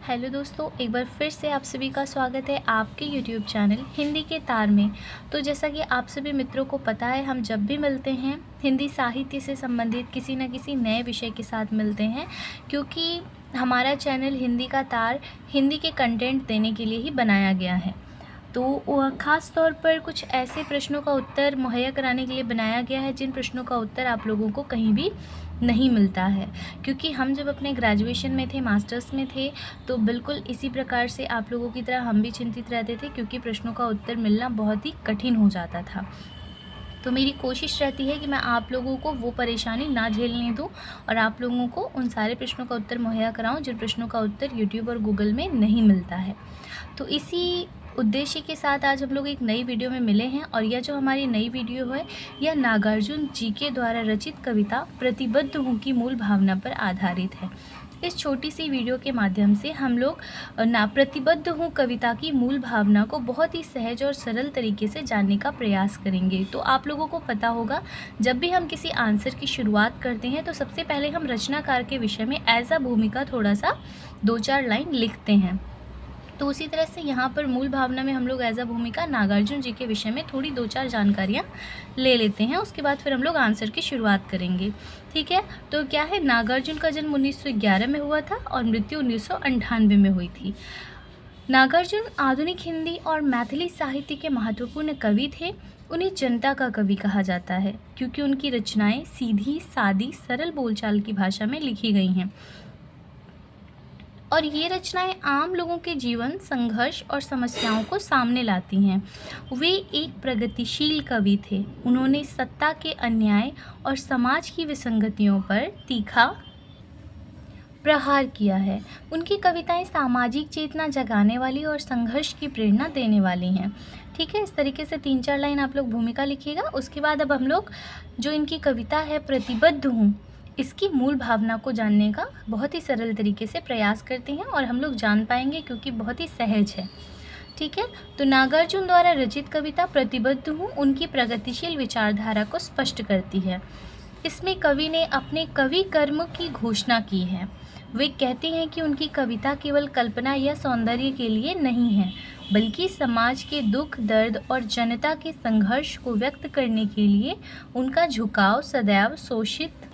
Hello दोस्तों, एक बार फिर से आप सभी का स्वागत है आपके यूट्यूब चैनल हिंदी के तार में। तो जैसा कि आप सभी मित्रों को पता है, हम जब भी मिलते हैं हिंदी साहित्य से संबंधित किसी न किसी नए विषय के साथ मिलते हैं, क्योंकि हमारा चैनल हिंदी का तार हिंदी के कंटेंट देने के लिए ही बनाया गया है। तो ख़ास तौर पर कुछ ऐसे प्रश्नों का उत्तर मुहैया कराने के लिए बनाया गया है जिन प्रश्नों का उत्तर आप लोगों को कहीं भी नहीं मिलता है। क्योंकि हम जब अपने ग्रेजुएशन में थे, मास्टर्स में थे, तो बिल्कुल इसी प्रकार से आप लोगों की तरह हम भी चिंतित रहते थे, क्योंकि प्रश्नों का उत्तर मिलना बहुत ही कठिन हो जाता था। तो मेरी कोशिश रहती है कि मैं आप लोगों को वो परेशानी ना झेलने दूं और आप लोगों को उन सारे प्रश्नों का उत्तर मुहैया कराऊं जिन प्रश्नों का उत्तर यूट्यूब और गूगल में नहीं मिलता है। तो इसी उद्देश्य के साथ आज हम लोग एक नई वीडियो में मिले हैं, और यह जो हमारी नई वीडियो है यह नागार्जुन जी के द्वारा रचित कविता प्रतिबद्ध हूँ की मूल भावना पर आधारित है। इस छोटी सी वीडियो के माध्यम से हम लोग प्रतिबद्ध हूँ कविता की मूल भावना को बहुत ही सहज और सरल तरीके से जानने का प्रयास करेंगे। तो आप लोगों को पता होगा, जब भी हम किसी आंसर की शुरुआत करते हैं तो सबसे पहले हम रचनाकार के विषय में एज अ भूमिका थोड़ा सा 2-4 लाइन लिखते हैं। तो उसी तरह से यहाँ पर मूल भावना में हम लोग एज अ भूमिका नागार्जुन जी के विषय में थोड़ी 2-4 जानकारियाँ ले लेते हैं। उसके बाद फिर हम लोग आंसर की शुरुआत करेंगे। ठीक है, तो क्या है, नागार्जुन का जन्म 1911 में हुआ था और मृत्यु 1998 में हुई थी। नागार्जुन आधुनिक हिंदी और मैथिली साहित्य के महत्वपूर्ण कवि थे। उन्हें जनता का कवि कहा जाता है क्योंकि उनकी रचनाएं सीधी सादी सरल बोलचाल की भाषा में लिखी गई हैं, और ये रचनाएं आम लोगों के जीवन, संघर्ष और समस्याओं को सामने लाती हैं। वे एक प्रगतिशील कवि थे। उन्होंने सत्ता के अन्याय और समाज की विसंगतियों पर तीखा प्रहार किया है। उनकी कविताएं सामाजिक चेतना जगाने वाली और संघर्ष की प्रेरणा देने वाली हैं। ठीक है, इस तरीके से 3-4 लाइन आप लोग भूमिका लिखिएगा। उसके बाद अब हम लोग जो इनकी कविता है प्रतिबद्ध हूँ, इसकी मूल भावना को जानने का बहुत ही सरल तरीके से प्रयास करते हैं, और हम लोग जान पाएंगे क्योंकि बहुत ही सहज है। ठीक है, तो नागार्जुन द्वारा रचित कविता प्रतिबद्ध हूँ उनकी प्रगतिशील विचारधारा को स्पष्ट करती है। इसमें कवि ने अपने कवि कर्म की घोषणा की है। वे कहते हैं कि उनकी कविता केवल कल्पना या सौंदर्य के लिए नहीं है, बल्कि समाज के दुख, दर्द और जनता के संघर्ष को व्यक्त करने के लिए उनका झुकाव सदैव शोषित,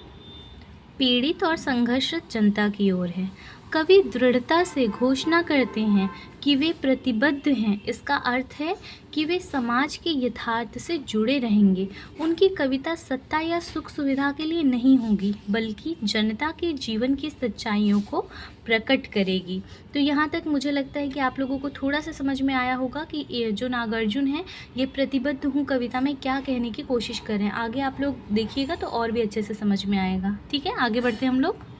पीड़ित और संघर्षरत जनता की ओर है। कवि दृढ़ता से घोषणा करते हैं कि वे प्रतिबद्ध हैं। इसका अर्थ है कि वे समाज के यथार्थ से जुड़े रहेंगे। उनकी कविता सत्ता या सुख सुविधा के लिए नहीं होगी, बल्कि जनता के जीवन की सच्चाइयों को प्रकट करेगी। तो यहाँ तक मुझे लगता है कि आप लोगों को थोड़ा सा समझ में आया होगा कि ये जो नागार्जुन है ये प्रतिबद्ध हूँ कविता में क्या कहने की कोशिश कर रहे हैं। आगे आप लोग देखिएगा तो और भी अच्छे से समझ में आएगा। ठीक है, आगे बढ़ते हैं हम लोग।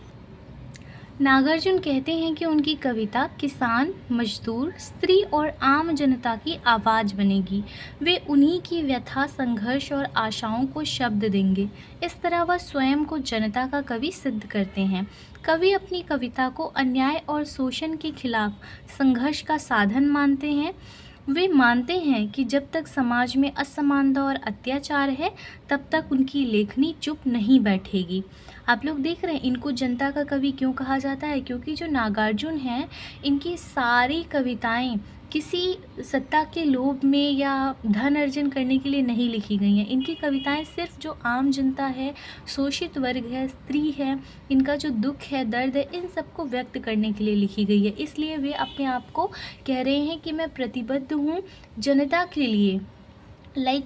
नागार्जुन कहते हैं कि उनकी कविता किसान, मजदूर, स्त्री और आम जनता की आवाज़ बनेगी। वे उन्हीं की व्यथा, संघर्ष और आशाओं को शब्द देंगे। इस तरह वह स्वयं को जनता का कवि सिद्ध करते हैं। कवि अपनी कविता को अन्याय और शोषण के खिलाफ संघर्ष का साधन मानते हैं। वे मानते हैं कि जब तक समाज में असमानता और अत्याचार है, तब तक उनकी लेखनी चुप नहीं बैठेगी। आप लोग देख रहे हैं इनको जनता का कवि क्यों कहा जाता है, क्योंकि जो नागार्जुन हैं इनकी सारी कविताएं किसी सत्ता के लोभ में या धन अर्जन करने के लिए नहीं लिखी गई हैं। इनकी कविताएं सिर्फ जो आम जनता है, शोषित वर्ग है, स्त्री है, इनका जो दुख है, दर्द है, इन सबको व्यक्त करने के लिए लिखी गई है। इसलिए वे अपने आप को कह रहे हैं कि मैं प्रतिबद्ध हूँ जनता के लिए।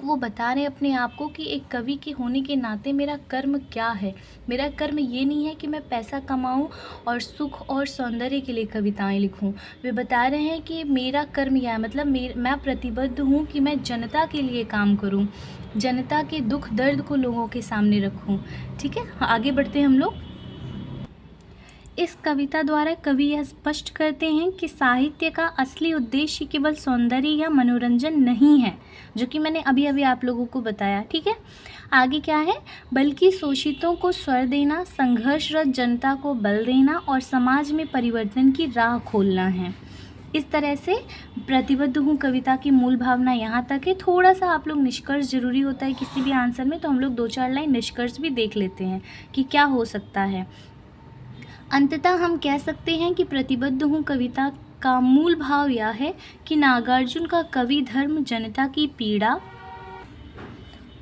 वो बता रहे हैं अपने आप को कि एक कवि के होने के नाते मेरा कर्म क्या है। मेरा कर्म ये नहीं है कि मैं पैसा कमाऊं और सुख और सौंदर्य के लिए कविताएं लिखूं। वे बता रहे हैं कि मेरा कर्म यह है, मतलब मैं प्रतिबद्ध हूँ कि मैं जनता के लिए काम करूं, जनता के दुख दर्द को लोगों के सामने रखूं। ठीक है, आगे बढ़ते हैं हम लोग। इस कविता द्वारा कवि यह स्पष्ट करते हैं कि साहित्य का असली उद्देश्य केवल सौंदर्य या मनोरंजन नहीं है, जो कि मैंने अभी अभी आप लोगों को बताया। ठीक है, आगे क्या है, बल्कि शोषितों को स्वर देना, संघर्षरत जनता को बल देना और समाज में परिवर्तन की राह खोलना है। इस तरह से प्रतिबद्ध हूँ कविता की मूल भावना यहाँ तक है। थोड़ा सा आप लोग निष्कर्ष जरूरी होता है किसी भी आंसर में, तो हम लोग 2-4 लाइन निष्कर्ष भी देख लेते हैं कि क्या हो सकता है। अंततः हम कह सकते हैं कि प्रतिबद्ध हूँ कविता का मूल भाव यह है कि नागार्जुन का कवि धर्म जनता की पीड़ा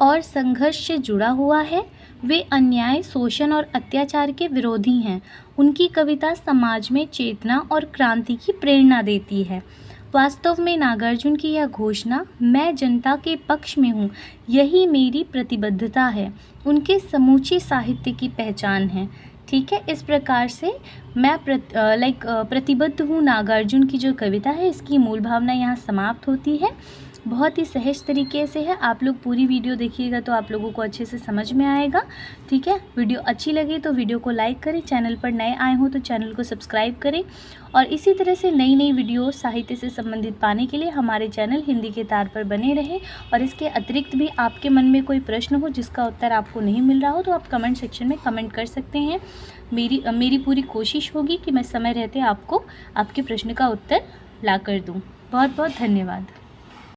और संघर्ष से जुड़ा हुआ है। वे अन्याय, शोषण और अत्याचार के विरोधी हैं। उनकी कविता समाज में चेतना और क्रांति की प्रेरणा देती है। वास्तव में नागार्जुन की यह घोषणा, मैं जनता के पक्ष में हूँ, यही मेरी प्रतिबद्धता है, उनके समूचे साहित्य की पहचान है। ठीक है, इस प्रकार से मैं प्रतिबद्ध हूँ नागार्जुन की जो कविता है, इसकी मूल भावना यहाँ समाप्त होती है। बहुत ही सहज तरीके से है। आप लोग पूरी वीडियो देखिएगा तो आप लोगों को अच्छे से समझ में आएगा। ठीक है, वीडियो अच्छी लगी तो वीडियो को लाइक करें, चैनल पर नए आए हो तो चैनल को सब्सक्राइब करें और इसी तरह से नई नई वीडियो साहित्य से संबंधित पाने के लिए हमारे चैनल हिंदी के तार पर बने रहें। और इसके अतिरिक्त भी आपके मन में कोई प्रश्न हो जिसका उत्तर आपको नहीं मिल रहा हो तो आप कमेंट सेक्शन में कमेंट कर सकते हैं। मेरी पूरी कोशिश होगी कि मैं समय रहते आपको आपके प्रश्न का उत्तर ला कर दूँ। बहुत बहुत धन्यवाद।